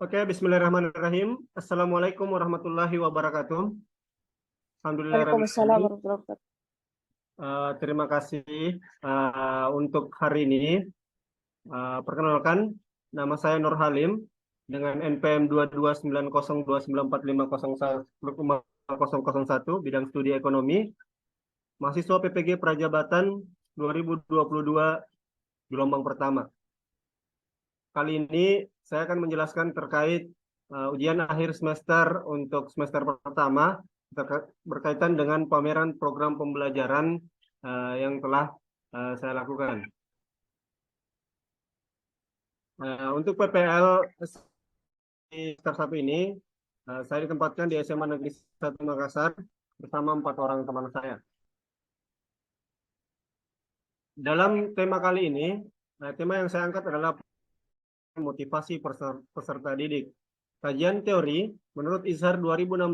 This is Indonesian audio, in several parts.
Oke, Bismillahirrahmanirrahim. Assalamualaikum warahmatullahi wabarakatuh. Waalaikumsalam Alhamdulillahirrahmanirrahim. warahmatullahi wabarakatuh. Terima kasih untuk hari ini. Perkenalkan, nama saya Nur Halim dengan NPM 2290294501001 bidang studi ekonomi, mahasiswa PPG Prajabatan 2022 gelombang pertama. Kali ini saya akan menjelaskan terkait ujian akhir semester untuk semester pertama berkaitan dengan pameran program pembelajaran yang telah saya lakukan. Untuk PPL semester 1 ini, saya ditempatkan di SMA Negeri 1 Makassar bersama 4 orang teman saya. Dalam tema kali ini, tema yang saya angkat adalah motivasi peserta didik. Kajian teori menurut ISHAR 2016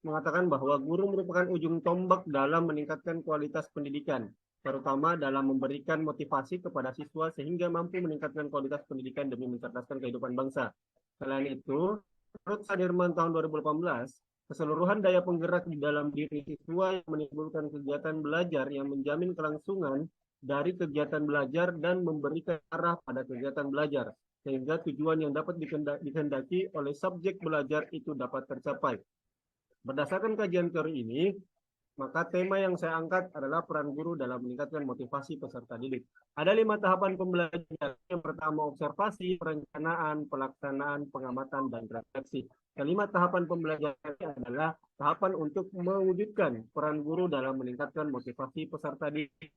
mengatakan bahwa guru merupakan ujung tombak dalam meningkatkan kualitas pendidikan, terutama dalam memberikan motivasi kepada siswa sehingga mampu meningkatkan kualitas pendidikan demi mencerdaskan kehidupan bangsa. Selain itu, menurut Sadirman tahun 2018, keseluruhan daya penggerak di dalam diri siswa yang menimbulkan kegiatan belajar yang menjamin kelangsungan dari kegiatan belajar dan memberikan arah pada kegiatan belajar, sehingga tujuan yang dapat dikehendaki oleh subjek belajar itu dapat tercapai. Berdasarkan kajian teori ini, maka tema yang saya angkat adalah peran guru dalam meningkatkan motivasi peserta didik. Ada 5 tahapan pembelajaran. Yang pertama observasi, perencanaan, pelaksanaan, pengamatan, dan refleksi. Kelima tahapan pembelajaran adalah tahapan untuk mewujudkan peran guru dalam meningkatkan motivasi peserta didik.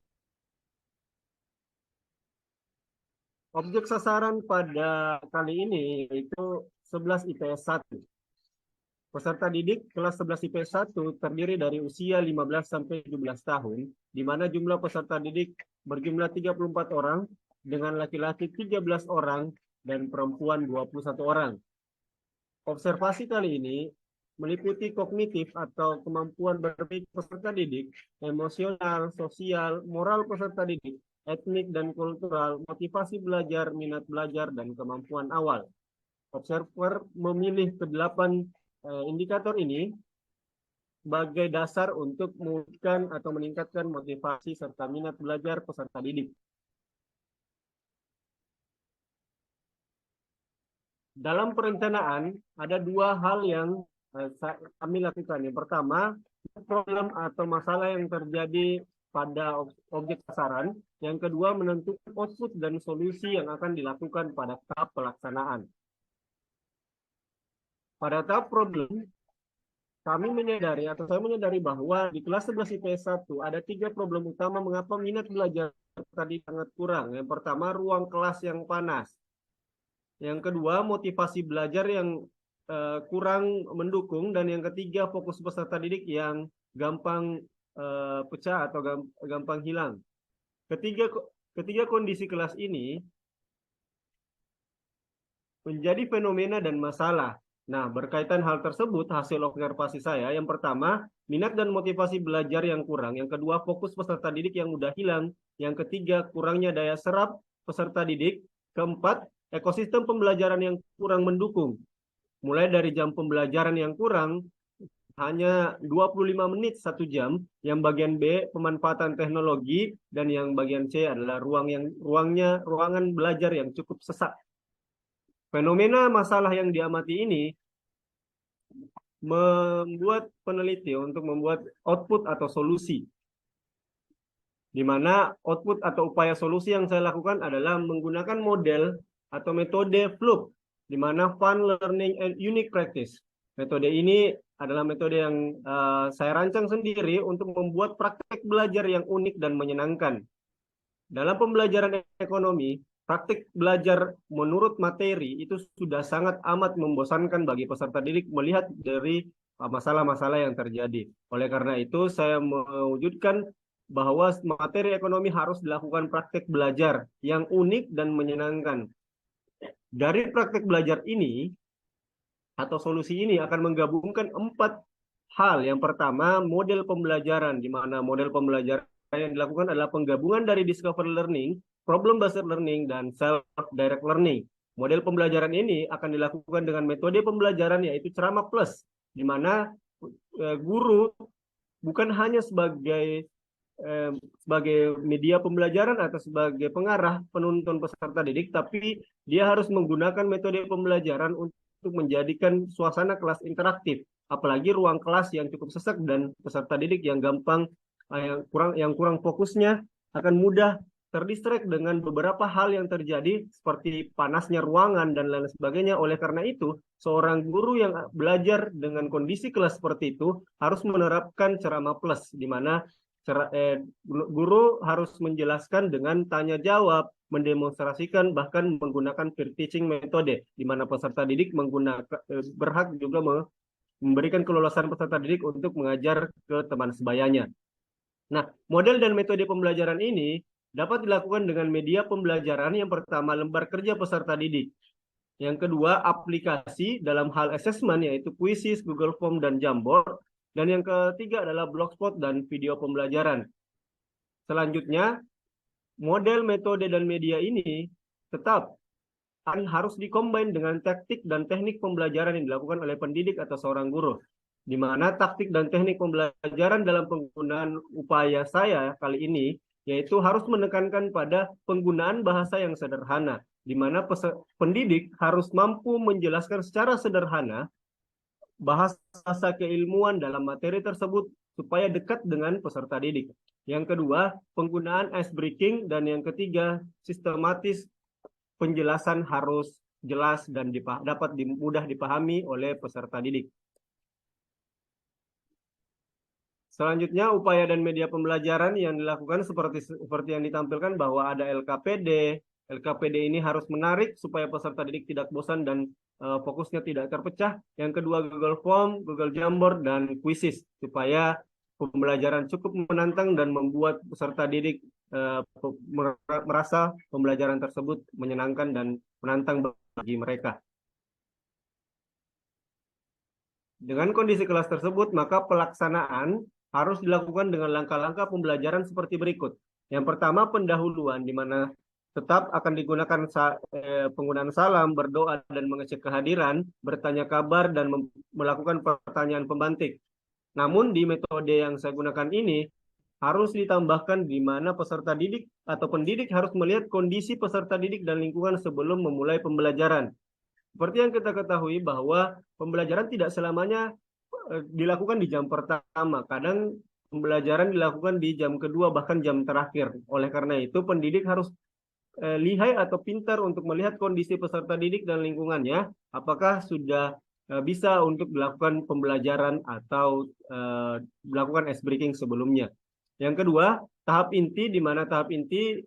Objek sasaran pada kali ini yaitu 11 IPS 1. Peserta didik kelas 11 IPS 1 terdiri dari usia 15 sampai 17 tahun, di mana jumlah peserta didik berjumlah 34 orang, dengan laki-laki 13 orang dan perempuan 21 orang. Observasi kali ini meliputi kognitif atau kemampuan berpikir peserta didik, emosional, sosial, moral peserta didik, etnik dan kultural, motivasi belajar, minat belajar, dan kemampuan awal. Observer memilih ke-8 indikator ini sebagai dasar untuk mewujudkan atau meningkatkan motivasi serta minat belajar peserta didik. Dalam perencanaan, ada 2 hal yang kami lakukan. Yang pertama, problem atau masalah yang terjadi pada objek sasaran. Yang kedua, menentukan output dan solusi yang akan dilakukan pada tahap pelaksanaan. Pada tahap problem, kami menyadari atau saya menyadari bahwa di kelas 11 IPS 1 ada 3 problem utama mengapa minat belajar tadi sangat kurang. Yang pertama, ruang kelas yang panas. Yang kedua, motivasi belajar yang kurang mendukung. Dan yang ketiga, fokus peserta didik yang gampang pecah atau gampang hilang. Ketiga kondisi kelas ini menjadi fenomena dan masalah. Nah, berkaitan hal tersebut, hasil observasi saya, yang pertama, minat dan motivasi belajar yang kurang. Yang kedua, fokus peserta didik yang mudah hilang. Yang ketiga, kurangnya daya serap peserta didik. Keempat, ekosistem pembelajaran yang kurang mendukung. Mulai dari jam pembelajaran yang kurang, hanya 25 menit 1 jam. Yang bagian B, pemanfaatan teknologi. Dan yang bagian C adalah ruangan belajar yang cukup sesak. Fenomena masalah yang diamati ini membuat peneliti untuk membuat output atau solusi, di mana output atau upaya solusi yang saya lakukan adalah menggunakan model atau metode FLUP, di mana Fun Learning and Unique Practice. Metode ini adalah metode yang saya rancang sendiri untuk membuat praktek belajar yang unik dan menyenangkan. Dalam pembelajaran ekonomi, praktik belajar menurut materi itu sudah sangat amat membosankan bagi peserta didik melihat dari masalah-masalah yang terjadi. Oleh karena itu, saya mewujudkan bahwa materi ekonomi harus dilakukan praktik belajar yang unik dan menyenangkan. Dari praktik belajar ini, atau solusi ini akan menggabungkan 4 hal. Yang pertama, model pembelajaran, di mana model pembelajaran yang dilakukan adalah penggabungan dari discovery learning, problem based learning, dan self direct learning. Model pembelajaran ini akan dilakukan dengan metode pembelajaran yaitu ceramah plus, di mana guru bukan hanya sebagai media pembelajaran atau sebagai pengarah penuntun peserta didik, tapi dia harus menggunakan metode pembelajaran untuk menjadikan suasana kelas interaktif, apalagi ruang kelas yang cukup sesak dan peserta didik yang gampang yang kurang fokusnya akan mudah terdistract dengan beberapa hal yang terjadi seperti panasnya ruangan dan lain sebagainya. Oleh karena itu, seorang guru yang belajar dengan kondisi kelas seperti itu harus menerapkan ceramah plus, di mana guru harus menjelaskan dengan tanya jawab, mendemonstrasikan, bahkan menggunakan peer teaching metode, di mana peserta didik berhak juga memberikan kelolosan peserta didik untuk mengajar ke teman sebayanya. Nah, model dan metode pembelajaran ini dapat dilakukan dengan media pembelajaran yang pertama lembar kerja peserta didik. Yang kedua, aplikasi dalam hal assessment yaitu Quizzes, Google Form, dan Jamboard. Dan yang ketiga adalah Blogspot dan video pembelajaran. Selanjutnya, model, metode, dan media ini tetap harus dikombin dengan taktik dan teknik pembelajaran yang dilakukan oleh pendidik atau seorang guru. Di mana taktik dan teknik pembelajaran dalam penggunaan upaya saya kali ini yaitu harus menekankan pada penggunaan bahasa yang sederhana, di mana pendidik harus mampu menjelaskan secara sederhana bahasa keilmuan dalam materi tersebut supaya dekat dengan peserta didik. Yang kedua, penggunaan ice breaking, dan yang ketiga, sistematis penjelasan harus jelas dan dapat mudah dipahami oleh peserta didik. Selanjutnya, upaya dan media pembelajaran yang dilakukan seperti yang ditampilkan bahwa ada LKPD. LKPD ini harus menarik supaya peserta didik tidak bosan dan fokusnya tidak terpecah. Yang kedua, Google Form, Google Jamboard, dan Quizzes supaya pembelajaran cukup menantang dan membuat peserta didik merasa pembelajaran tersebut menyenangkan dan menantang bagi mereka. Dengan kondisi kelas tersebut, maka pelaksanaan harus dilakukan dengan langkah-langkah pembelajaran seperti berikut. Yang pertama, pendahuluan, di mana tetap akan digunakan penggunaan salam, berdoa, dan mengecek kehadiran, bertanya kabar, dan melakukan pertanyaan pembantik. Namun di metode yang saya gunakan ini, harus ditambahkan di mana peserta didik atau pendidik harus melihat kondisi peserta didik dan lingkungan sebelum memulai pembelajaran. Seperti yang kita ketahui bahwa pembelajaran tidak selamanya dilakukan di jam pertama, kadang pembelajaran dilakukan di jam kedua bahkan jam terakhir. Oleh karena itu pendidik harus lihai atau pintar untuk melihat kondisi peserta didik dan lingkungannya, apakah sudah bisa untuk dilakukan pembelajaran atau melakukan ice breaking sebelumnya. Yang kedua, tahap inti, di mana tahap inti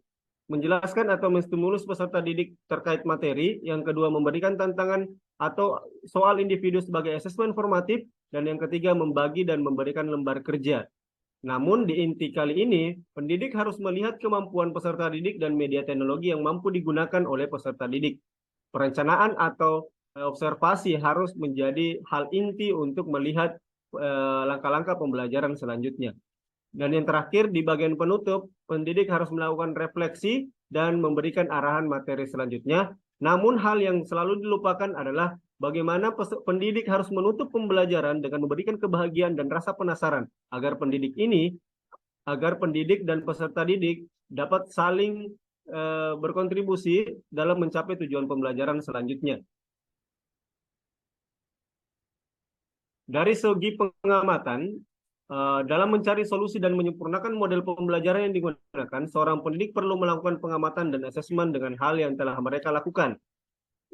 menjelaskan atau menstimulus peserta didik terkait materi. Yang kedua, memberikan tantangan atau soal individu sebagai asesmen formatif. Dan yang ketiga, membagi dan memberikan lembar kerja. Namun di inti kali ini, pendidik harus melihat kemampuan peserta didik dan media teknologi yang mampu digunakan oleh peserta didik. Perencanaan atau observasi harus menjadi hal inti untuk melihat langkah-langkah pembelajaran selanjutnya. Dan yang terakhir, di bagian penutup, pendidik harus melakukan refleksi dan memberikan arahan materi selanjutnya. Namun hal yang selalu dilupakan adalah bagaimana pendidik harus menutup pembelajaran dengan memberikan kebahagiaan dan rasa penasaran agar pendidik dan peserta didik dapat saling berkontribusi dalam mencapai tujuan pembelajaran selanjutnya. Dari segi pengamatan, dalam mencari solusi dan menyempurnakan model pembelajaran yang digunakan, seorang pendidik perlu melakukan pengamatan dan asesmen dengan hal yang telah mereka lakukan,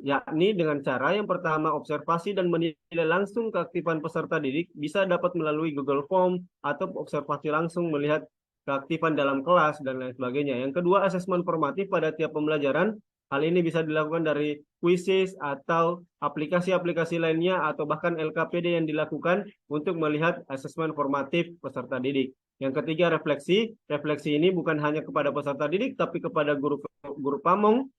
yakni dengan cara yang pertama, observasi dan menilai langsung keaktifan peserta didik bisa dapat melalui Google Form atau observasi langsung melihat keaktifan dalam kelas dan lain sebagainya. Yang kedua, asesmen formatif pada tiap pembelajaran. Hal ini bisa dilakukan dari Quizzes atau aplikasi-aplikasi lainnya atau bahkan LKPD yang dilakukan untuk melihat asesmen formatif peserta didik. Yang ketiga, refleksi. Refleksi ini bukan hanya kepada peserta didik tapi kepada guru pamong.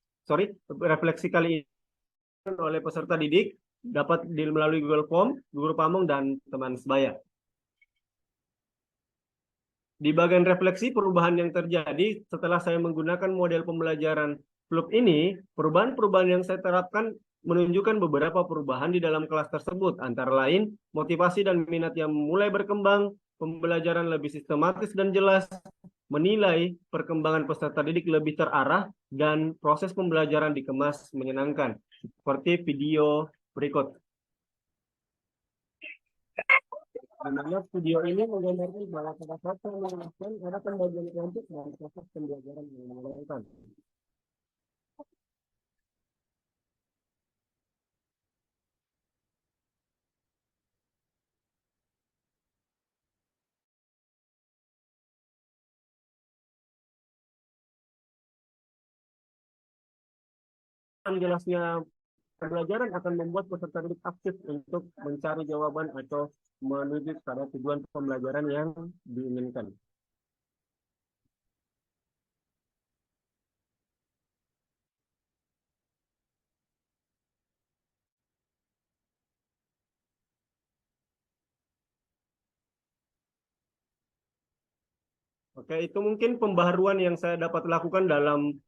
Refleksi kali ini oleh peserta didik dapat melalui Google Form, guru pamong, dan teman sebaya. Di bagian refleksi, perubahan yang terjadi setelah saya menggunakan model pembelajaran Klub ini, perubahan-perubahan yang saya terapkan menunjukkan beberapa perubahan di dalam kelas tersebut, antara lain motivasi dan minat yang mulai berkembang, pembelajaran lebih sistematis dan jelas, menilai perkembangan peserta didik lebih terarah, dan proses pembelajaran dikemas menyenangkan. Seperti video berikut. Di mana video ini menggambarkan bahwa pada saat pengamatan ada pembagian kelompok dan proses pembelajaran yang menyenangkan. Jelasnya pembelajaran akan membuat peserta didik aktif untuk mencari jawaban atau menuju pada tujuan pembelajaran yang diinginkan. Oke, itu mungkin pembaharuan yang saya dapat lakukan dalam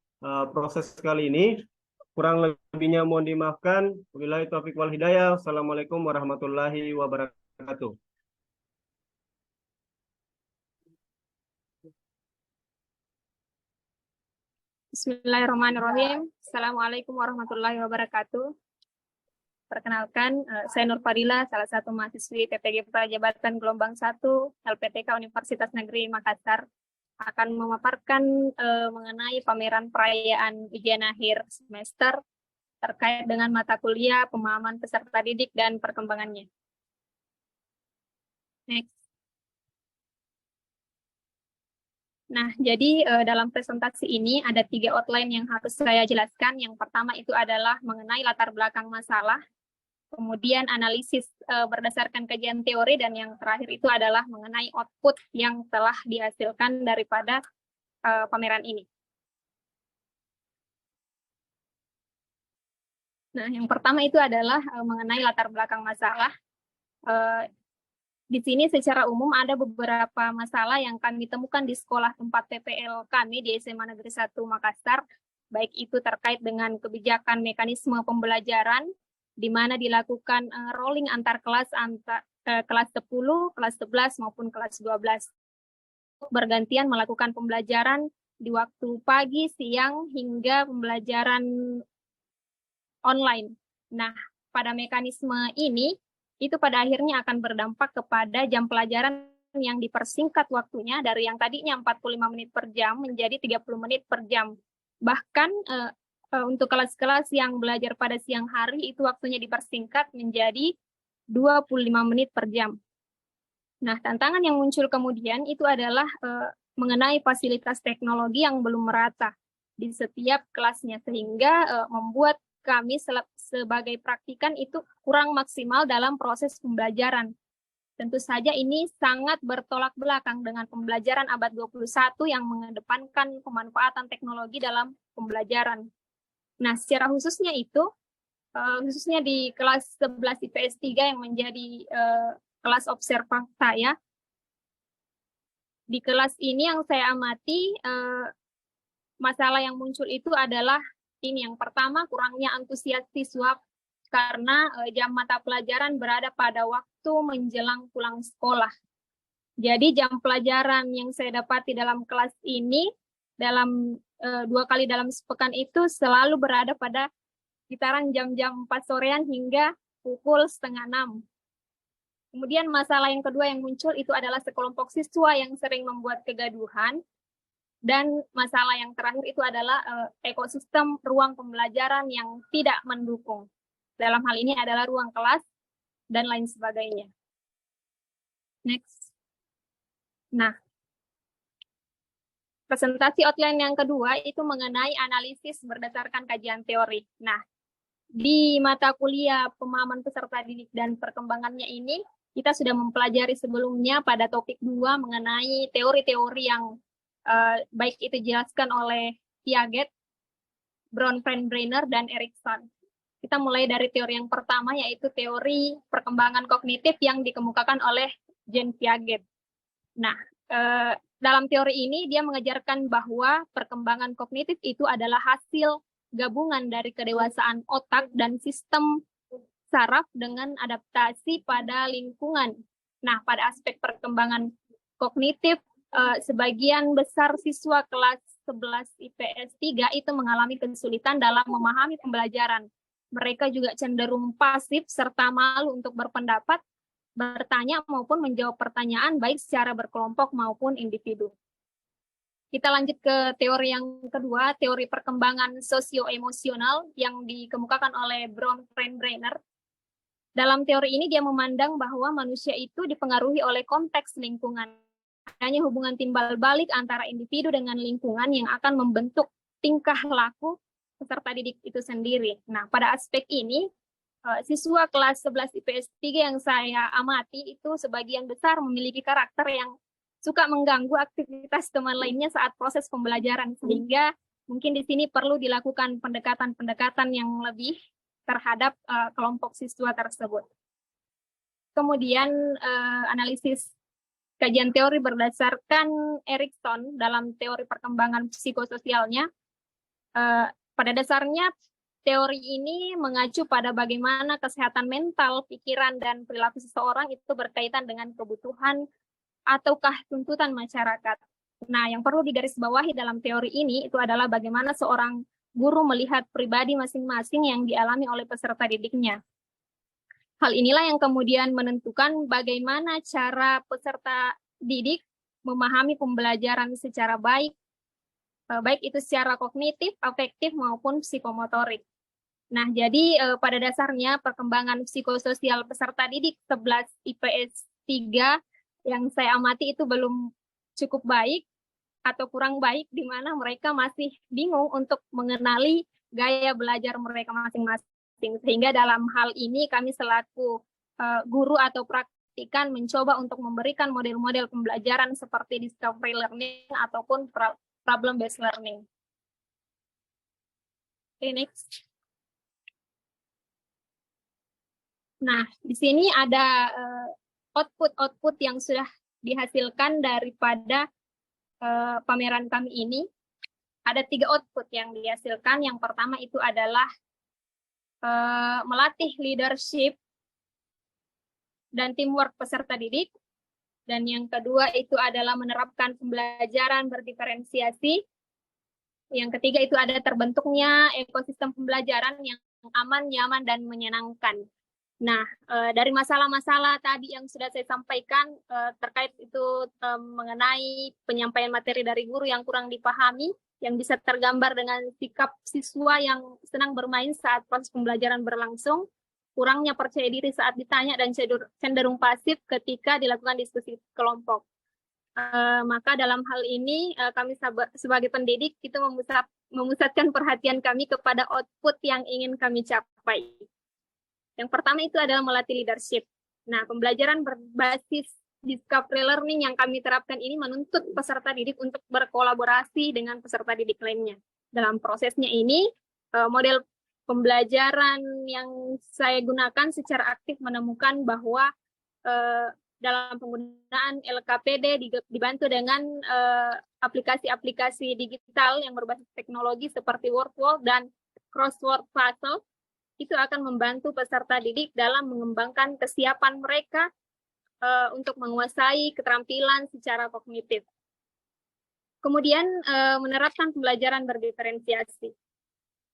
proses kali ini. Kurang lebihnya mohon dimaafkan. Wabillahi taufiq wal hidayah. Assalamualaikum warahmatullahi wabarakatuh. Bismillahirrahmanirrahim. Assalamualaikum warahmatullahi wabarakatuh. Perkenalkan, saya Nur Fadila, salah satu mahasiswi PPG Prajabatan Gelombang 1 LPTK Universitas Negeri Makassar, akan memaparkan mengenai pameran perayaan ujian akhir semester terkait dengan mata kuliah pemahaman peserta didik dan perkembangannya. Next. Nah, jadi dalam presentasi ini ada 3 outline yang harus saya jelaskan. Yang pertama itu adalah mengenai latar belakang masalah, kemudian analisis berdasarkan kajian teori, dan yang terakhir itu adalah mengenai output yang telah dihasilkan daripada pameran ini. Nah, yang pertama itu adalah mengenai latar belakang masalah. Di sini secara umum ada beberapa masalah yang kami temukan di sekolah tempat PPL kami di SMA Negeri 1 Makassar, baik itu terkait dengan kebijakan mekanisme pembelajaran, di mana dilakukan rolling antar kelas, kelas 10, kelas 11, maupun kelas 12. Bergantian melakukan pembelajaran di waktu pagi, siang, hingga pembelajaran online. Nah, pada mekanisme ini, itu pada akhirnya akan berdampak kepada jam pelajaran yang dipersingkat waktunya dari yang tadinya 45 menit per jam menjadi 30 menit per jam. Bahkan untuk kelas-kelas yang belajar pada siang hari itu waktunya dipersingkat menjadi 25 menit per jam. Nah, tantangan yang muncul kemudian itu adalah mengenai fasilitas teknologi yang belum merata di setiap kelasnya, sehingga membuat kami sebagai praktikan itu kurang maksimal dalam proses pembelajaran. Tentu saja ini sangat bertolak belakang dengan pembelajaran abad 21 yang mengedepankan pemanfaatan teknologi dalam pembelajaran. Nah, secara khususnya itu, khususnya di kelas 11 IPS 3 yang menjadi kelas observan saya, di kelas ini yang saya amati, masalah yang muncul itu adalah ini. Yang pertama, kurangnya antusias siswa karena jam mata pelajaran berada pada waktu menjelang pulang sekolah. Jadi jam pelajaran yang saya dapati dalam kelas ini, dalam 2 kali dalam sepekan itu selalu berada pada sekitaran jam-jam 4 sorean hingga pukul 5:30. Kemudian masalah yang kedua yang muncul itu adalah sekelompok siswa yang sering membuat kegaduhan. Dan masalah yang terakhir itu adalah ekosistem ruang pembelajaran yang tidak mendukung. Dalam hal ini adalah ruang kelas dan lain sebagainya. Next. Nah, presentasi outline yang kedua itu mengenai analisis berdasarkan kajian teori. Nah, di mata kuliah pemahaman peserta didik dan perkembangannya ini, kita sudah mempelajari sebelumnya pada topik 2 mengenai teori-teori yang baik itu dijelaskan oleh Piaget, Bronfenbrenner, dan Erikson. Kita mulai dari teori yang pertama, yaitu teori perkembangan kognitif yang dikemukakan oleh Jean Piaget. Nah, dalam teori ini dia mengajarkan bahwa perkembangan kognitif itu adalah hasil gabungan dari kedewasaan otak dan sistem saraf dengan adaptasi pada lingkungan. Nah, pada aspek perkembangan kognitif, sebagian besar siswa kelas 11 IPS 3 itu mengalami kesulitan dalam memahami pembelajaran. Mereka juga cenderung pasif serta malu untuk berpendapat, bertanya maupun menjawab pertanyaan baik secara berkelompok maupun individu. Kita lanjut ke teori yang kedua, teori perkembangan sosioemosional yang dikemukakan oleh Bronfenbrenner. Dalam teori ini dia memandang bahwa manusia itu dipengaruhi oleh konteks lingkungan. Adanya hubungan timbal balik antara individu dengan lingkungan yang akan membentuk tingkah laku peserta didik itu sendiri. Nah, pada aspek ini, siswa kelas 11 IPS 3 yang saya amati itu sebagian besar memiliki karakter yang suka mengganggu aktivitas teman lainnya saat proses pembelajaran, sehingga mungkin di sini perlu dilakukan pendekatan-pendekatan yang lebih terhadap kelompok siswa tersebut. Kemudian analisis kajian teori berdasarkan Erikson dalam teori perkembangan psikososialnya, pada dasarnya teori ini mengacu pada bagaimana kesehatan mental, pikiran, dan perilaku seseorang itu berkaitan dengan kebutuhan ataukah tuntutan masyarakat. Nah, yang perlu digarisbawahi dalam teori ini itu adalah bagaimana seorang guru melihat pribadi masing-masing yang dialami oleh peserta didiknya. Hal inilah yang kemudian menentukan bagaimana cara peserta didik memahami pembelajaran secara baik, baik itu secara kognitif, afektif, maupun psikomotorik. Nah, jadi pada dasarnya perkembangan psikososial peserta didik 11 IPS 3 yang saya amati itu belum cukup baik atau kurang baik, di mana mereka masih bingung untuk mengenali gaya belajar mereka masing-masing. Sehingga dalam hal ini kami selaku guru atau praktikan mencoba untuk memberikan model-model pembelajaran seperti discovery learning ataupun problem-based learning. Okay, next. Nah, di sini ada output-output yang sudah dihasilkan daripada pameran kami ini. Ada 3 output yang dihasilkan. Yang pertama itu adalah melatih leadership dan teamwork peserta didik. Dan yang kedua itu adalah menerapkan pembelajaran berdiferensiasi. Yang ketiga itu ada terbentuknya ekosistem pembelajaran yang aman, nyaman, dan menyenangkan. Nah, dari masalah-masalah tadi yang sudah saya sampaikan terkait itu mengenai penyampaian materi dari guru yang kurang dipahami, yang bisa tergambar dengan sikap siswa yang senang bermain saat proses pembelajaran berlangsung, kurangnya percaya diri saat ditanya, dan cenderung pasif ketika dilakukan diskusi kelompok. Maka dalam hal ini kami sebagai pendidik itu memusatkan perhatian kami kepada output yang ingin kami capai. Yang pertama itu adalah melatih leadership. Nah, pembelajaran berbasis discovery learning yang kami terapkan ini menuntut peserta didik untuk berkolaborasi dengan peserta didik lainnya. Dalam prosesnya ini, model pembelajaran yang saya gunakan secara aktif menemukan bahwa dalam penggunaan LKPD dibantu dengan aplikasi-aplikasi digital yang berbasis teknologi seperti WordWall dan crossword puzzle, itu akan membantu peserta didik dalam mengembangkan kesiapan mereka untuk menguasai keterampilan secara kognitif. Kemudian menerapkan pembelajaran berdiferensiasi.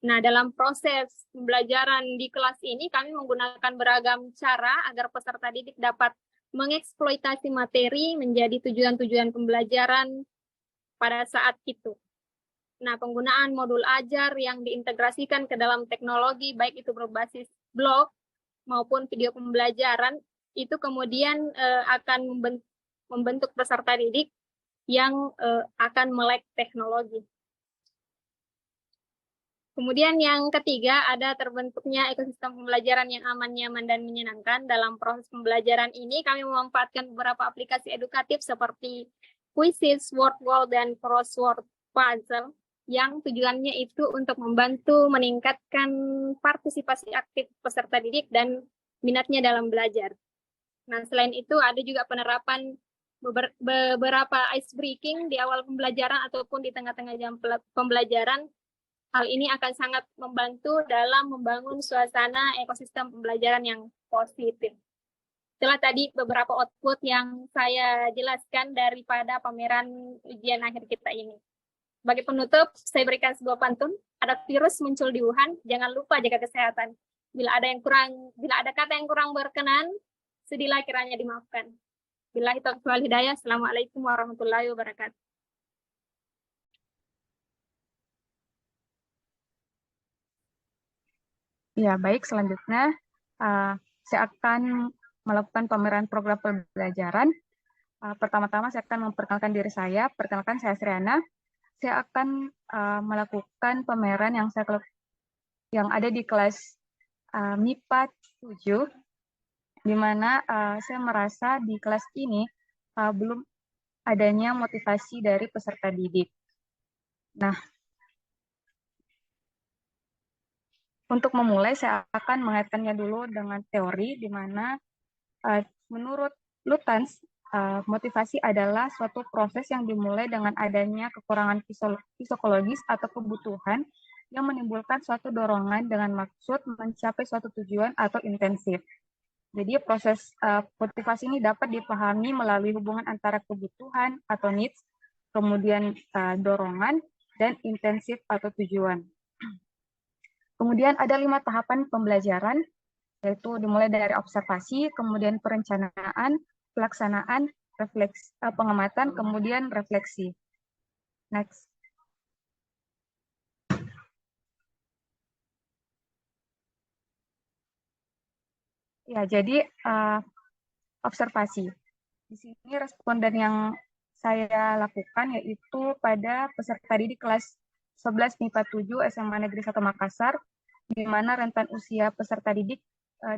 Nah, dalam proses pembelajaran di kelas ini kami menggunakan beragam cara agar peserta didik dapat mengeksploitasi materi menjadi tujuan-tujuan pembelajaran pada saat itu. Nah, penggunaan modul ajar yang diintegrasikan ke dalam teknologi, baik itu berbasis blog maupun video pembelajaran, itu kemudian akan membentuk peserta didik yang akan melek teknologi. Kemudian yang ketiga, ada terbentuknya ekosistem pembelajaran yang aman, nyaman, dan menyenangkan. Dalam proses pembelajaran ini, kami memanfaatkan beberapa aplikasi edukatif seperti Quizzes, WordWall, dan crossword puzzle, yang tujuannya itu untuk membantu meningkatkan partisipasi aktif peserta didik dan minatnya dalam belajar. Nah, selain itu ada juga penerapan beberapa ice breaking di awal pembelajaran ataupun di tengah-tengah jam pembelajaran Hal ini akan sangat membantu dalam membangun suasana ekosistem pembelajaran yang positif. Itulah tadi beberapa output yang saya jelaskan daripada pameran ujian akhir kita ini. Sebagai penutup, saya berikan sebuah pantun. Ada virus muncul di Wuhan, jangan lupa jaga kesehatan. Bila ada kata yang kurang berkenan, sedihlah kiranya dimaafkan. Billahi taufiq wal hidayah. Assalamualaikum warahmatullahi wabarakatuh. Ya, baik. Selanjutnya, saya akan melakukan pameran program pembelajaran. Pertama-tama saya akan memperkenalkan diri saya. Perkenalkan, saya Sriana. Saya akan melakukan pameran yang ada di kelas MIPA 7, di mana saya merasa di kelas ini belum adanya motivasi dari peserta didik. Nah, untuk memulai, saya akan mengaitkannya dulu dengan teori, di mana menurut Lutyens, motivasi adalah suatu proses yang dimulai dengan adanya kekurangan psikologis atau kebutuhan yang menimbulkan suatu dorongan dengan maksud mencapai suatu tujuan atau intensif. Jadi proses motivasi ini dapat dipahami melalui hubungan antara kebutuhan atau needs, kemudian dorongan, dan intensif atau tujuan. Kemudian ada 5 tahapan pembelajaran, yaitu dimulai dari observasi, kemudian perencanaan, pelaksanaan, pengamatan, kemudian refleksi. Next. Ya, jadi observasi. Di sini responden yang saya lakukan yaitu pada peserta didik kelas 11 MIPA 7 SMA Negeri 1 Makassar, di mana rentan usia peserta didik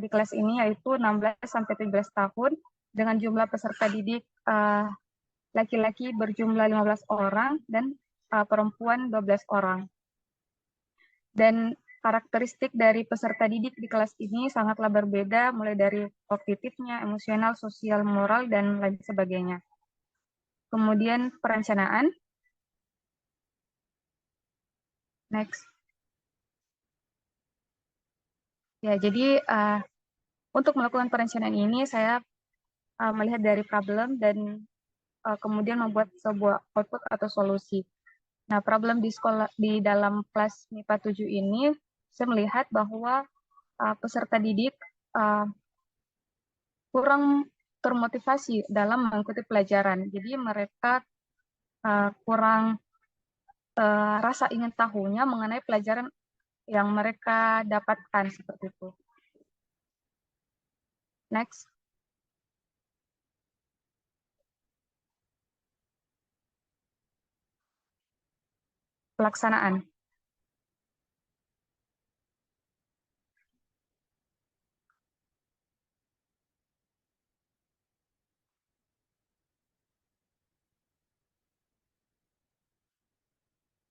di kelas ini yaitu 16-17 tahun, dengan jumlah peserta didik laki-laki berjumlah 15 orang dan perempuan 12 orang. Dan karakteristik dari peserta didik di kelas ini sangatlah berbeda, mulai dari kognitifnya, emosional, sosial, moral, dan lain sebagainya. Kemudian perencanaan. Next. Ya, jadi untuk melakukan perencanaan ini saya melihat dari problem dan kemudian membuat sebuah output atau solusi. Nah, problem di dalam kelas MIPA 7 ini, saya melihat bahwa peserta didik kurang termotivasi dalam mengikuti pelajaran. Jadi mereka kurang rasa ingin tahunya mengenai pelajaran yang mereka dapatkan, seperti itu. Next. Pelaksanaan.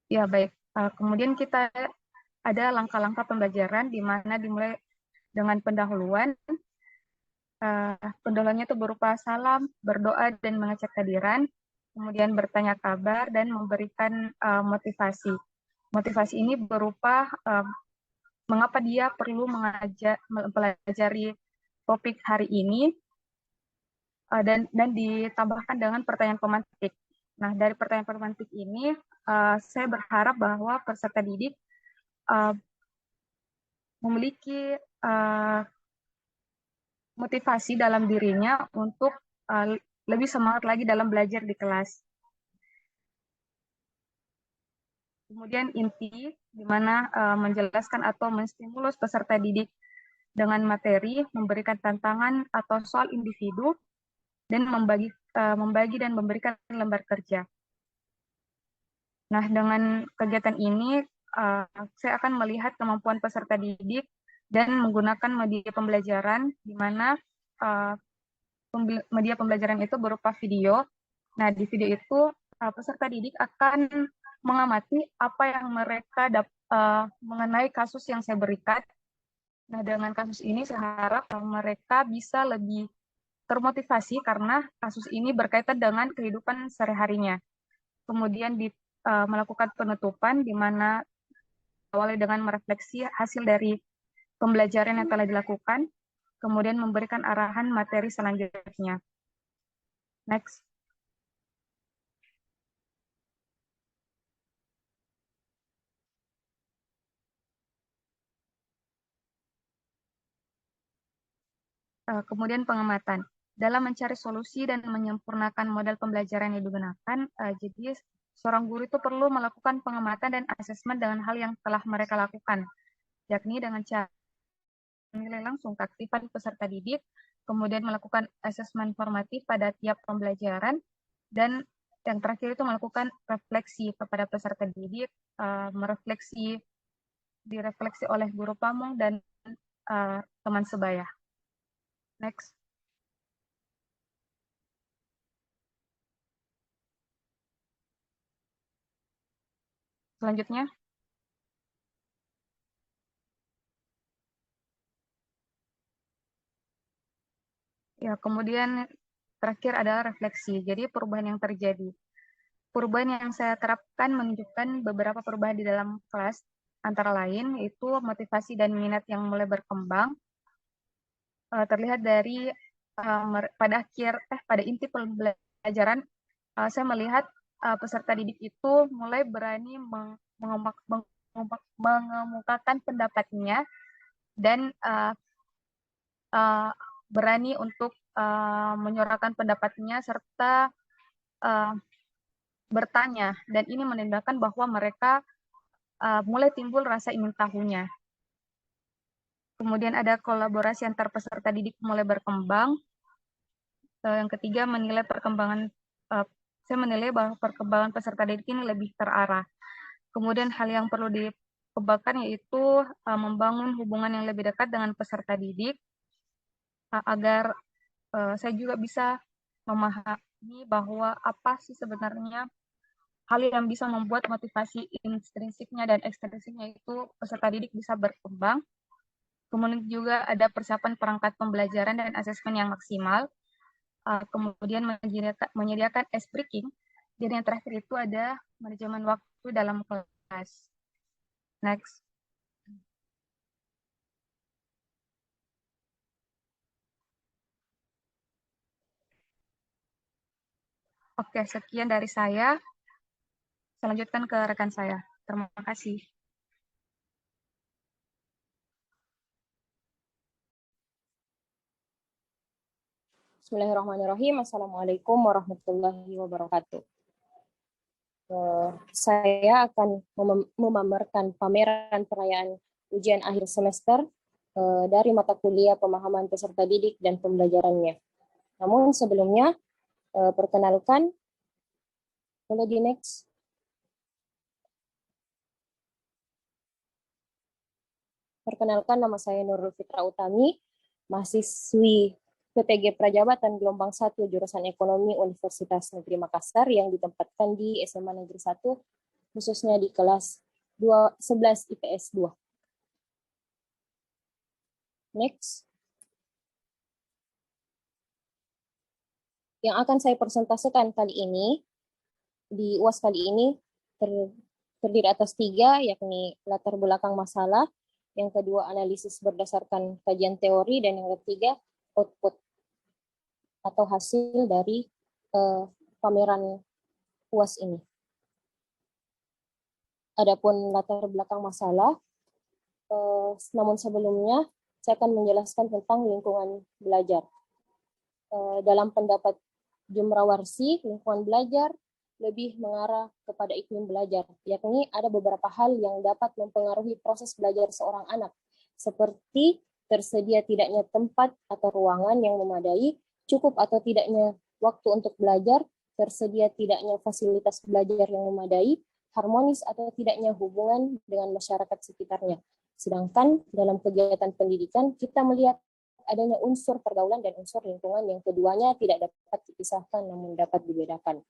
Ya, baik. Kemudian kita ada langkah-langkah pembelajaran di mana dimulai dengan pendahuluan. Pendahuluannya itu berupa salam, berdoa, dan mengecek kehadiran, kemudian bertanya kabar, dan memberikan motivasi. Motivasi ini berupa mengapa dia perlu mempelajari topik hari ini, dan ditambahkan dengan pertanyaan pemantik. Nah, dari pertanyaan pemantik ini, saya berharap bahwa peserta didik memiliki motivasi dalam dirinya untuk lebih semangat lagi dalam belajar di kelas. Kemudian inti, di mana menjelaskan atau menstimulus peserta didik dengan materi, memberikan tantangan atau soal individu, dan membagi dan memberikan lembar kerja. Nah, dengan kegiatan ini, saya akan melihat kemampuan peserta didik dan menggunakan media pembelajaran, di mana media pembelajaran itu berupa video. Nah, di video itu peserta didik akan mengamati apa yang mereka mengenai kasus yang saya berikan. Nah, dengan kasus ini saya harap mereka bisa lebih termotivasi karena kasus ini berkaitan dengan kehidupan sehari-harinya. Kemudian melakukan penutupan, di mana diawali dengan merefleksi hasil dari pembelajaran yang telah dilakukan, kemudian memberikan arahan materi selanjutnya. Next. Kemudian pengamatan. Dalam mencari solusi dan menyempurnakan model pembelajaran yang digunakan, jadi seorang guru itu perlu melakukan pengamatan dan asesmen dengan hal yang telah mereka lakukan, yakni dengan cara menilai langsung keaktifan peserta didik, kemudian melakukan asesmen formatif pada tiap pembelajaran, dan yang terakhir itu melakukan refleksi kepada peserta didik, direfleksi oleh guru pamong dan teman sebaya. Next. Selanjutnya. Ya, kemudian terakhir adalah refleksi. Jadi perubahan yang terjadi. Perubahan yang saya terapkan menunjukkan beberapa perubahan di dalam kelas, antara lain yaitu motivasi dan minat yang mulai berkembang. Terlihat dari pada inti pembelajaran, saya melihat peserta didik itu mulai berani mengemukakan pendapatnya dan berani untuk menyuarakan pendapatnya serta bertanya, dan ini menandakan bahwa mereka mulai timbul rasa ingin tahunya. Kemudian ada kolaborasi antar peserta didik mulai berkembang. Yang ketiga, saya menilai bahwa perkembangan peserta didik ini lebih terarah. Kemudian hal yang perlu dikembangkan yaitu membangun hubungan yang lebih dekat dengan peserta didik, agar saya juga bisa memahami bahwa apa sih sebenarnya hal yang bisa membuat motivasi intrinsiknya dan ekstrinsiknya itu peserta didik bisa berkembang. Kemudian juga ada persiapan perangkat pembelajaran dan asesmen yang maksimal. Kemudian menyediakan ice breaking. Dan yang terakhir itu ada manajemen waktu dalam kelas. Next. Oke, sekian dari saya. Saya lanjutkan ke rekan saya. Terima kasih. Bismillahirrahmanirrahim. Assalamualaikum warahmatullahi wabarakatuh. Saya akan memamerkan pameran perayaan ujian akhir semester dari mata kuliah pemahaman peserta didik dan pembelajarannya. Namun sebelumnya, perkenalkan, boleh di next. Perkenalkan, nama saya Nurul Fitra Utami, mahasiswi PPG Prajabatan gelombang 1 jurusan Ekonomi Universitas Negeri Makassar yang ditempatkan di SMA Negeri 1, khususnya di kelas 11 IPS 2. Next. Yang akan saya presentasikan kali ini, di UAS kali ini, terdiri atas 3, yakni latar belakang masalah, yang kedua analisis berdasarkan kajian teori, dan yang ketiga output atau hasil dari pameran UAS ini. Adapun latar belakang masalah, namun sebelumnya saya akan menjelaskan tentang lingkungan belajar. Dalam pendapat Jumrawarsi, lingkungan belajar lebih mengarah kepada iklim belajar, yakni ada beberapa hal yang dapat mempengaruhi proses belajar seorang anak, seperti tersedia tidaknya tempat atau ruangan yang memadai, cukup atau tidaknya waktu untuk belajar, tersedia tidaknya fasilitas belajar yang memadai, harmonis atau tidaknya hubungan dengan masyarakat sekitarnya. Sedangkan dalam kegiatan pendidikan, kita melihat adanya unsur pergaulan dan unsur lingkungan yang keduanya tidak dapat dipisahkan namun dapat dibedakan.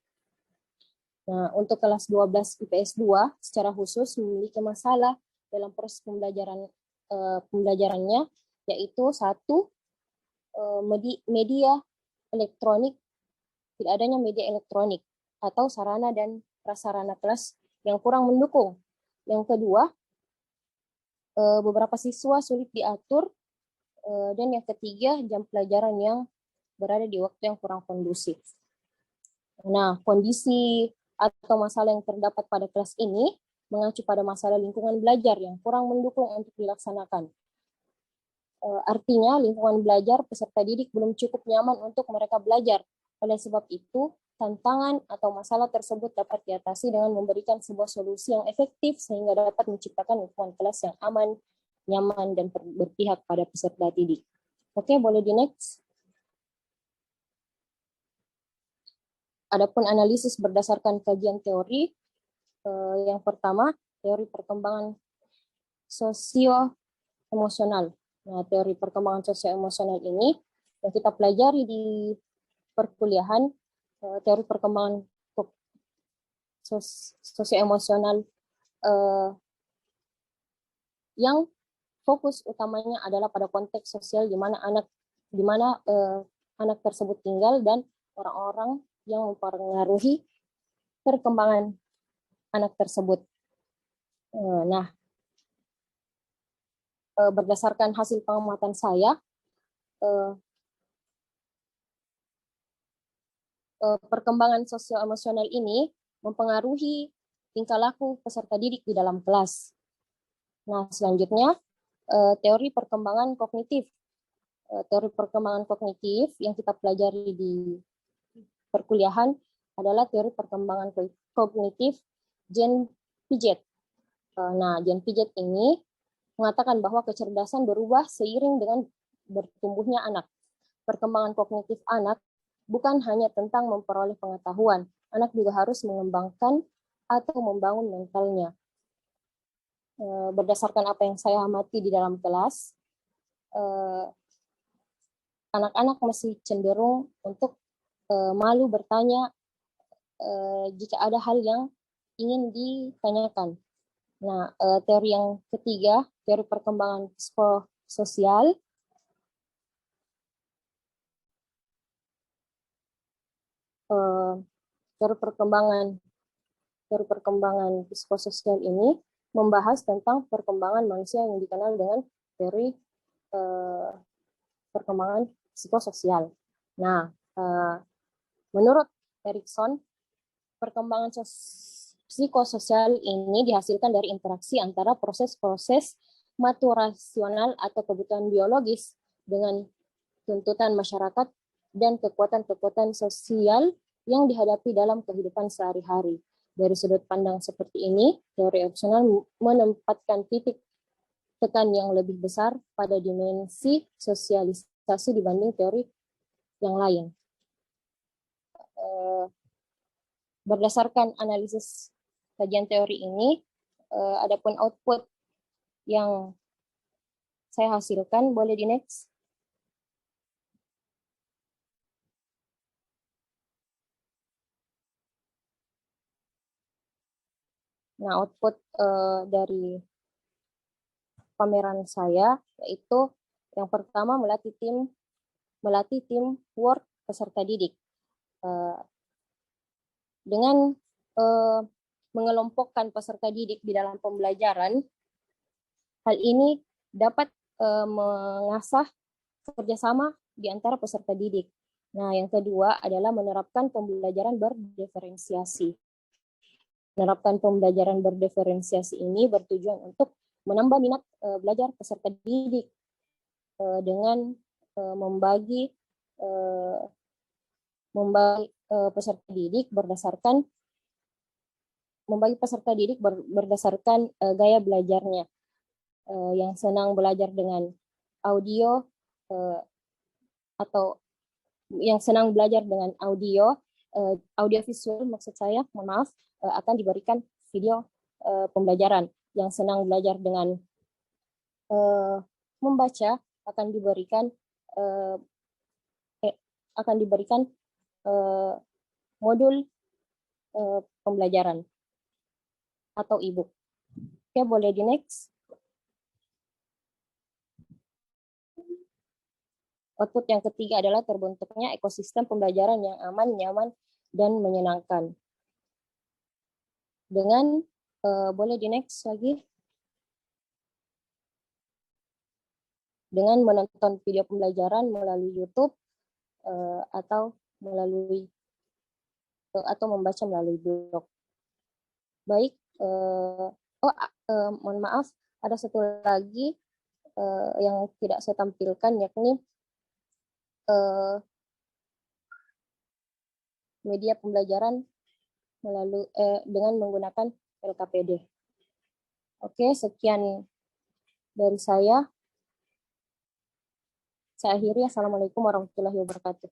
Nah, untuk kelas 12 IPS 2 secara khusus memiliki masalah dalam proses pembelajarannya, yaitu 1, media elektronik, tidak adanya media elektronik atau sarana dan prasarana kelas yang kurang mendukung. Yang kedua, beberapa siswa sulit diatur, dan yang ketiga jam pelajaran yang berada di waktu yang kurang kondusif. Nah, kondisi atau masalah yang terdapat pada kelas ini mengacu pada masalah lingkungan belajar yang kurang mendukung untuk dilaksanakan. Artinya lingkungan belajar peserta didik belum cukup nyaman untuk mereka belajar. Oleh sebab itu, tantangan atau masalah tersebut dapat diatasi dengan memberikan sebuah solusi yang efektif sehingga dapat menciptakan lingkungan kelas yang aman, nyaman, dan berpihak pada peserta didik. Oke, boleh di next. Adapun analisis berdasarkan kajian teori, yang pertama, teori perkembangan sosio-emosional. Nah, teori perkembangan sosio-emosional ini yang kita pelajari di perkuliahan, teori perkembangan sosio-emosional yang fokus utamanya adalah pada konteks sosial di mana anak tersebut tinggal dan orang-orang yang mempengaruhi perkembangan anak tersebut. Nah, berdasarkan hasil pengamatan saya, perkembangan sosio-emosional ini mempengaruhi tingkah laku peserta didik di dalam kelas. Nah, selanjutnya, teori perkembangan kognitif. Teori perkembangan kognitif yang kita pelajari di perkuliahan adalah teori perkembangan kognitif Jean Piaget. Nah, Jean Piaget ini mengatakan bahwa kecerdasan berubah seiring dengan bertumbuhnya anak. Perkembangan kognitif anak bukan hanya tentang memperoleh pengetahuan, anak juga harus mengembangkan atau membangun mentalnya. Berdasarkan apa yang saya amati di dalam kelas, anak-anak masih cenderung untuk malu bertanya jika ada hal yang ingin ditanyakan. Nah, teori yang ketiga, teori perkembangan psikososial. Teori perkembangan psikososial ini membahas tentang perkembangan manusia yang dikenal dengan teori perkembangan psikososial. Nah, menurut Erikson, perkembangan psikososial ini dihasilkan dari interaksi antara proses-proses maturasional atau kebutuhan biologis dengan tuntutan masyarakat dan kekuatan-kekuatan sosial yang dihadapi dalam kehidupan sehari-hari. Dari sudut pandang seperti ini, teori opsional menempatkan titik tekan yang lebih besar pada dimensi sosialisasi dibanding teori yang lain. Berdasarkan analisis kajian teori ini, adapun output yang saya hasilkan, boleh di next. Nah, output dari pameran saya yaitu yang pertama melatih tim work peserta didik dengan mengelompokkan peserta didik di dalam pembelajaran. Hal ini dapat mengasah kerjasama di antara peserta didik. Nah, yang kedua adalah menerapkan pembelajaran berdiferensiasi. Menerapkan pembelajaran berdiferensiasi ini bertujuan untuk menambah minat belajar peserta didik dengan membagi peserta didik berdasarkan gaya belajarnya. Yang senang belajar dengan audio atau yang senang belajar dengan audio visual maksud saya, mohon maaf, akan diberikan video pembelajaran. Yang senang belajar dengan membaca akan diberikan modul pembelajaran atau e-book. Oke, boleh di next. Output yang ketiga adalah terbentuknya ekosistem pembelajaran yang aman, nyaman, dan menyenangkan. Dengan boleh di next lagi. dengan menonton video pembelajaran melalui YouTube atau membaca melalui blog. Baik, mohon maaf, ada satu lagi yang tidak saya tampilkan, yakni media pembelajaran dengan menggunakan LKPD. Oke, sekian dari saya. Saya akhiri. Assalamualaikum warahmatullahi wabarakatuh.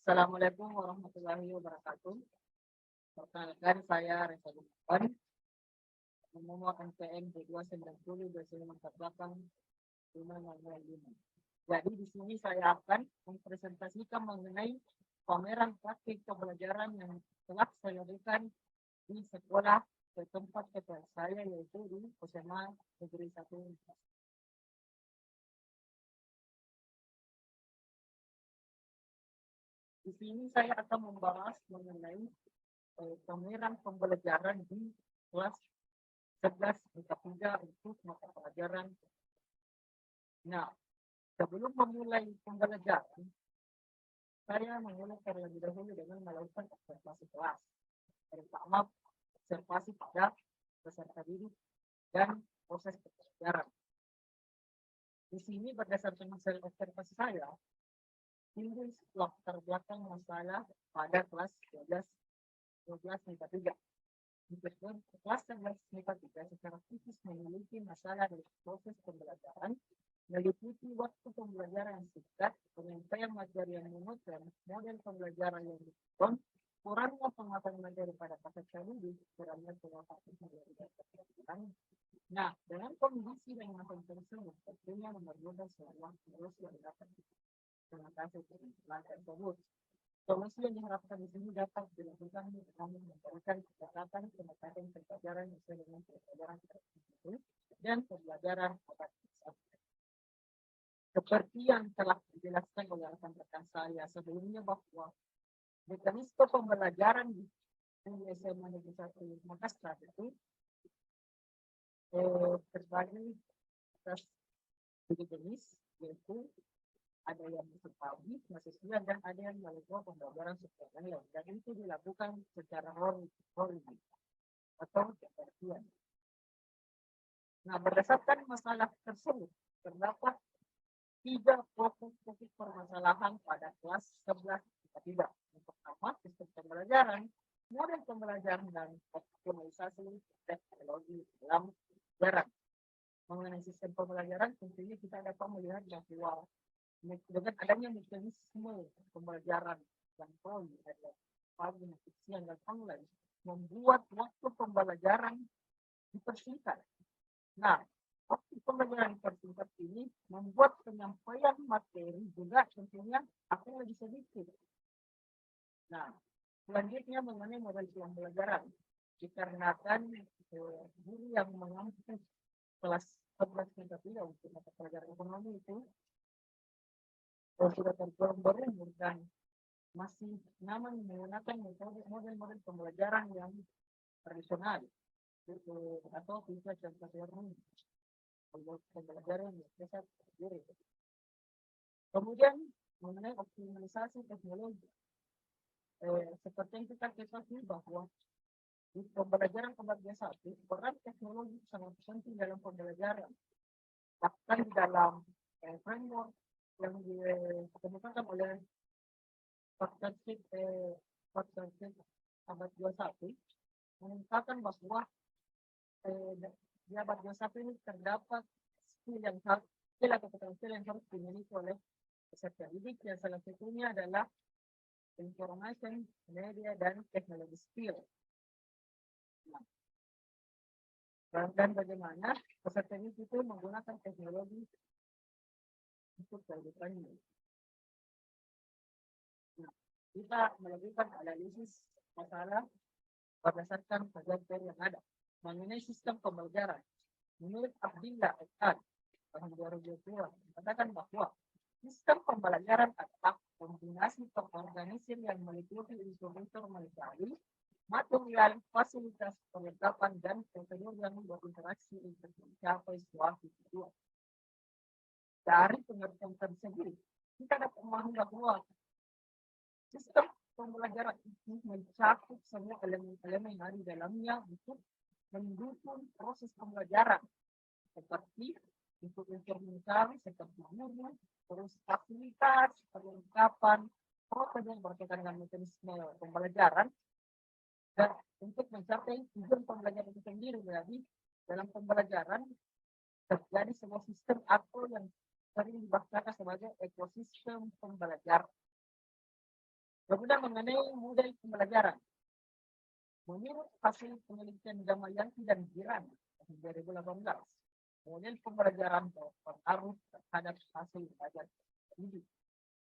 Assalamualaikum warahmatullahi wabarakatuh. Perkenalkan, saya Reza Gunawan, nomor NPM 290 belakang 505. Jadi di sini saya akan mempresentasikan mengenai pameran praktik pembelajaran yang telah saya lakukan di sekolah ke tempat kerja saya, yaitu di SMA Negeri 1. Di sini saya akan membahas mengenai pameran pembelajaran di kelas 11 3 untuk mata pelajaran. Nah, sebelum memulai pembelajaran, saya memulai terlebih dahulu dengan melakukan observasi kelas. Pertama, observasi pada peserta didik dan proses pembelajaran. Di sini berdasarkan hasil observasi saya, timbul latar belakang masalah pada kelas 12 MIPA 3. Kelas 11 MIPA 3 secara khusus memiliki masalah dari proses pembelajaran, meliputi waktu pembelajaran yang singkat, penyampaian materi yang monoton, model pembelajaran yang ditonton, kurangnya penguasaan materi pada peserta didik, kurangnya penguasaan materi pada peserta. Nah, dengan kondisi dan macam tersebut, tentunya memerlukan sebuah solusi yang dapat mengatasi permasalahan tersebut. Solusi yang diharapkan di sini dapat dilakukan dengan memberikan pendekatan pembelajaran sesuai dengan pembelajaran tertentu dan pembelajaran pada siswa. Seperti yang telah dijelaskan oleh rekan-rekan saya sebelumnya, bahwa mekanisme pembelajaran di SMA Negeri 1 Makassar itu terbagi atas 3 jenis, yaitu ada yang bersifat mahasiswa dan ada yang melakukan pembelajaran secara dan itu dilakukan secara horizontal atau pengertian. Nah, berdasarkan masalah tersebut, terdapat 3 pokok permasalahan pada kelas 11 tidak. Yang pertama, sistem pembelajaran, model pembelajaran, dan optimalisasi teknologi dalam pembelajaran. Mengenai sistem pembelajaran, tentunya kita dapat melihat bahwa dengan adanya mekanisme pembelajaran yang ada pagi, siang, dan online, membuat waktu pembelajaran dipersingkat. Nah, waktu pembelajaran dipersingkat ini membuat penyampaian materi juga tentunya akan lebih sedikit. Nah, selanjutnya mengenai model pembelajaran, dikarenakan guru yang mengampu kelas 11 tidak untuk mata pelajaran ekonomi itu sudah tergolong berumur dan masih nyaman menggunakan model-model pembelajaran yang tradisional atau bisa contoh learning, pembelajaran yang biasa sendiri. Kemudian mengenai optimalisasi teknologi, seperti yang kita ketahui bahwa di pembelajaran biasa peran teknologi sangat penting dalam pembelajaran, bahkan di dalam framework yang dikemukakan oleh partnership abad 21 mengungkapkan bahwa di abad 21 ini terdapat skill atau keterampilan yang harus dimiliki oleh peserta didik, yang salah satunya adalah information, media, dan teknologi skill. Dan bagaimana peserta didik itu menggunakan teknologi untuk kehidupannya. Nah, kita melakukan analisis masalah berdasarkan kajian yang ada mengenai sistem pembelajaran. Menurut Abdillah et.al. tahun 2020 mengatakan bahwa sistem pembelajaran adalah kombinasi terorganisir yang meliputi unsur-unsur mencari material, fasilitas, perlengkapan, dan prosedur yang berinteraksi untuk mencapai suatu tujuan. Dari pengertian tersebut, kita dapat memahami bahwa sistem pembelajaran itu mencakup semua elemen-elemen yang ada di dalamnya untuk mendukung proses pembelajaran, seperti untuk mencari seperti guru, terus fasilitas, perlengkapan, prosedur berkaitan dengan mekanisme pembelajaran, dan untuk mencapai tujuan pembelajaran itu sendiri. Jadi dalam pembelajaran terjadi sebuah sistem atau yang sering dibahasakan sebagai ekosistem pembelajaran. Kemudian mengenai model pembelajaran. Menurut hasil penelitian Damayanti dan Jiran 2018, model pembelajaran berpengaruh terhadap hasil belajar didik.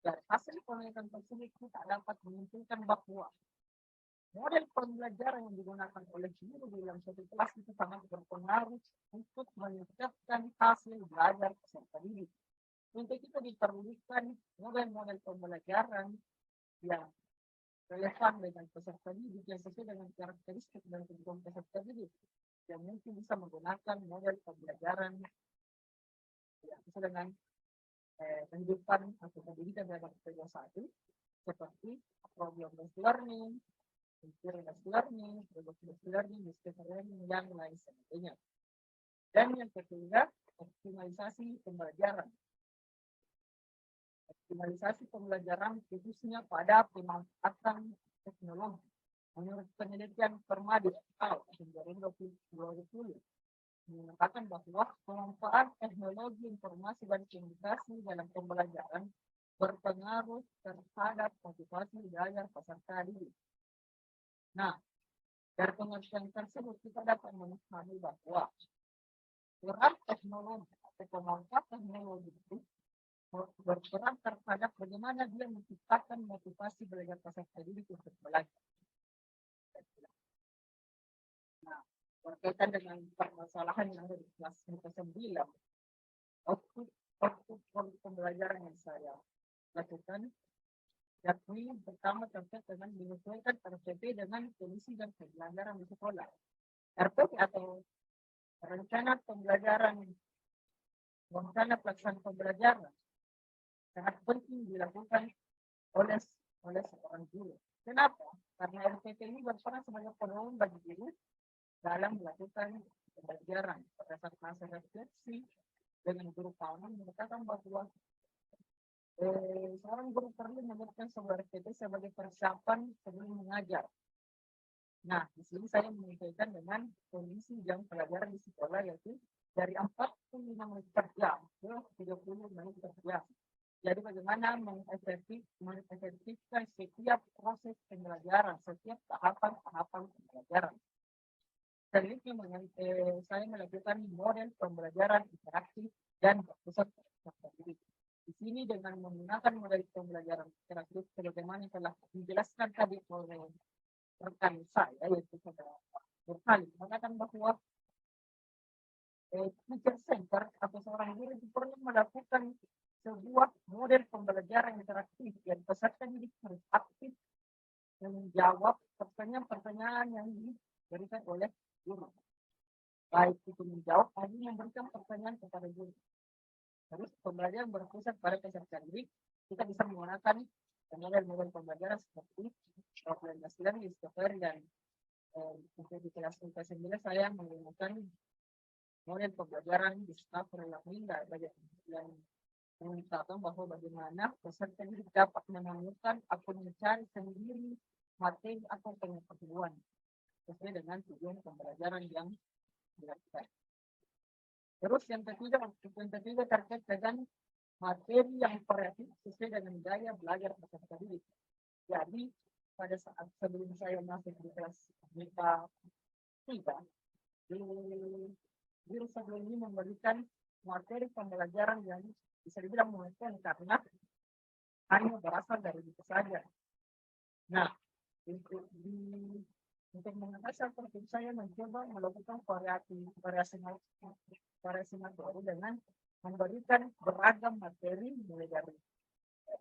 Dari hasil penelitian tersebut kita dapat menyimpulkan bahwa model pembelajaran yang digunakan oleh guru di dalam suatu kelas itu sangat berpengaruh untuk meningkatkan hasil belajar peserta didik. Untuk itu diperlukan model-model pembelajaran yang relevan dengan peserta didik, yang sesuai dengan karakteristik dan kebutuhan peserta didik, yang mungkin bisa menggunakan model pembelajaran yang sesuai dengan kehidupan atau pendidikan dalam satu, seperti problem-based learning, experience learning, product-based learning, discovery learning, yang lain sebagainya. Dan yang ketiga, optimalisasi pembelajaran. Optimalisasi pembelajaran khususnya pada pemanfaatan teknologi. Menurut penelitian Permadi tahun 2020 mengatakan bahwa pemanfaatan teknologi informasi dan komunikasi dalam pembelajaran berpengaruh terhadap motivasi belajar peserta didik. Nah, dari pengertian tersebut kita dapat memahami bahwa peran teknologi atau pemanfaat teknologi itu berperan terhadap bagaimana dia menciptakan motivasi belajar peserta didik untuk belajar. Nah, berkaitan dengan permasalahan yang ada di kelas 9, output pembelajaran yang saya lakukan, yakni pertama terkait dengan menyesuaikan RPP dengan kondisi dan pembelajaran di sekolah. RPP atau rencana pembelajaran, rencana pelaksanaan pembelajaran sangat penting dilakukan oleh seorang guru. Kenapa? Karena RPP ini berperan sebagai penolong bagi guru dalam melakukan pembelajaran. Pada saat masa refleksi dengan guru kawan mengatakan bahwa seorang guru perlu membuatkan sebuah RPP sebagai persiapan sebelum mengajar. Nah, di sini saya menyesuaikan dengan kondisi jam pelajaran di sekolah, yaitu dari 45 menit per jam ke 30 menit per jam. Jadi bagaimana mengefektifkan setiap proses pembelajaran, setiap tahapan pembelajaran. Selanjutnya saya melakukan model pembelajaran interaktif dan berpusat peserta didik. Di sini dengan menggunakan model pembelajaran interaktif sebagaimana telah dijelaskan tadi oleh rekan saya, yaitu saudara Nurhali, mengatakan bahwa teacher center atau seorang guru itu perlu melakukan sebuah model pembelajaran interaktif yang peserta didik harus aktif menjawab pertanyaan-pertanyaan yang diberikan oleh guru. Baik itu menjawab atau memberikan pertanyaan kepada guru. Terus pembelajaran berpusat pada peserta didik, kita bisa menggunakan model-model pembelajaran seperti problem-based learning, discovery, dan untuk di kelas 9 saya menggunakan model pembelajaran discovery learning yang mengatakan bahwa bagaimana peserta didik dapat menemukan atau mencari sendiri materi atau pengetahuan sesuai dengan tujuan pembelajaran yang dilakukan. Terus yang ketiga terkait dengan materi yang variatif sesuai dengan gaya belajar peserta didik. Jadi pada saat sebelum saya masuk di kelas MIPA 3, guru sebelum ini memberikan materi pembelajaran yang bisa dibilang monoton karena hanya berasal dari itu saja. Nah, untuk mengatasi seperti saya mencoba melakukan variasi baru dengan memberikan beragam materi mulai dari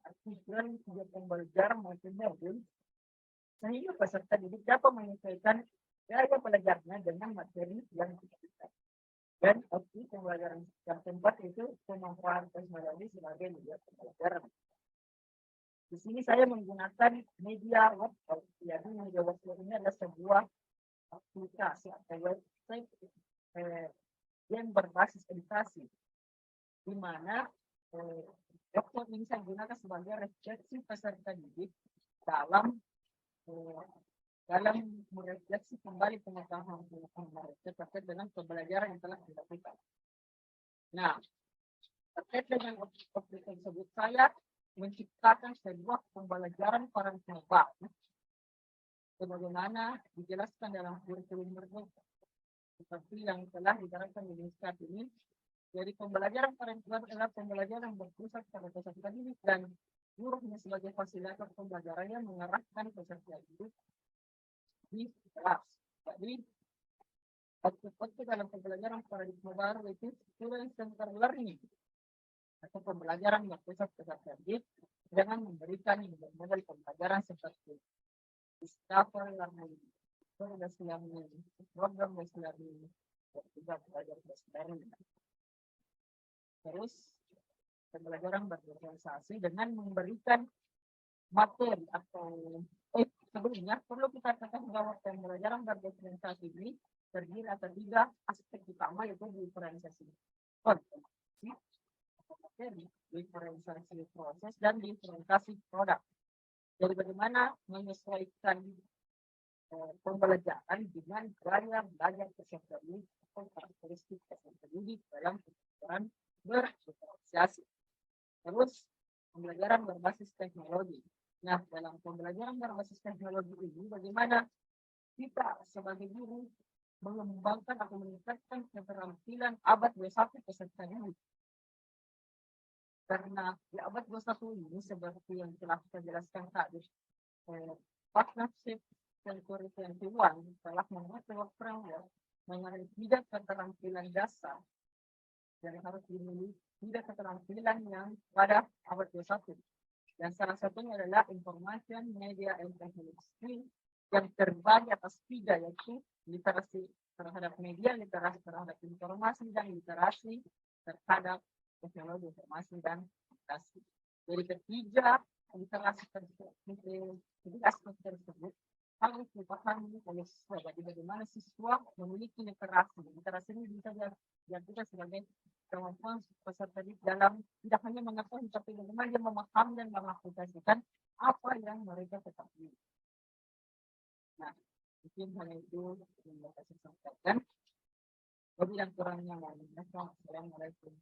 artikel, pembelajaran maupun modul sehingga peserta didik dapat menyesuaikan gaya belajarnya dengan materi yang diberikan. Dan opsi pembelajaran yang keempat itu pemanfaatan teknologi sebagai media pembelajaran. Di sini saya menggunakan media web. Jadi media web ini adalah sebuah aplikasi atau website yang berbasis edukasi, di mana website ini saya gunakan sebagai refleksi peserta didik dalam merefleksi kembali pengetahuan mereka terkait dengan pembelajaran yang telah dilakukan. Nah, terkait dengan objek tersebut, saya menciptakan sebuah pembelajaran paradigma sebagaimana dijelaskan dalam kurikulum merdeka seperti yang telah diterapkan di saat ini. Jadi pembelajaran paradigma adalah pembelajaran berpusat pada peserta didik dan gurunya sebagai fasilitator pembelajaran yang mengarahkan peserta didik di kelas. Jadi objek dalam pembelajaran paradigma baru itu student centered learning atau pembelajaran berpusat peserta didik dengan memberikan model pembelajaran seperti discover learning, progress learning, program based learning, dan juga belajar based learning. Terus pembelajaran berorganisasi dengan memberikan materi atau sebelumnya perlu kita katakan bahwa pembelajaran berorganisasi ini terdiri atas 3 aspek utama, yaitu diferensiasi materi, diferensiasi proses, dan diferensiasi produk. Jadi bagaimana menyesuaikan pembelajaran dengan gaya belajar peserta didik atau karakteristik peserta didik dalam pembelajaran berasosiasi. Terus pembelajaran berbasis teknologi. Nah, dalam pembelajaran berbasis teknologi ini bagaimana kita sebagai guru mengembangkan atau meningkatkan keterampilan abad 21 peserta didik. Karena di abad 21 ini seperti yang telah kita jelaskan tadi, partnership Century 21 telah membuat sebuah framework mengenai 3 keterampilan dasar yang harus dimiliki, 3 keterampilan yang pada abad 21. Dan salah satunya adalah information, media, and technology yang terbagi atas 3, yaitu literasi terhadap media, literasi terhadap informasi, dan literasi terhadap teknologi informasi dan komunikasi. Jadi ketiga literasi tersebut harus dipahami oleh siswa. Jadi bagaimana siswa memiliki literasi. Literasi ini bisa diartikan sebagai kemampuan peserta didik dalam tidak hanya mengetahui, tapi bagaimana dia memahami dan mengaplikasikan apa yang mereka ketahui. Nah, mungkin hanya itu yang saya sampaikan. Lebih dan kurangnya, Assalamualaikum.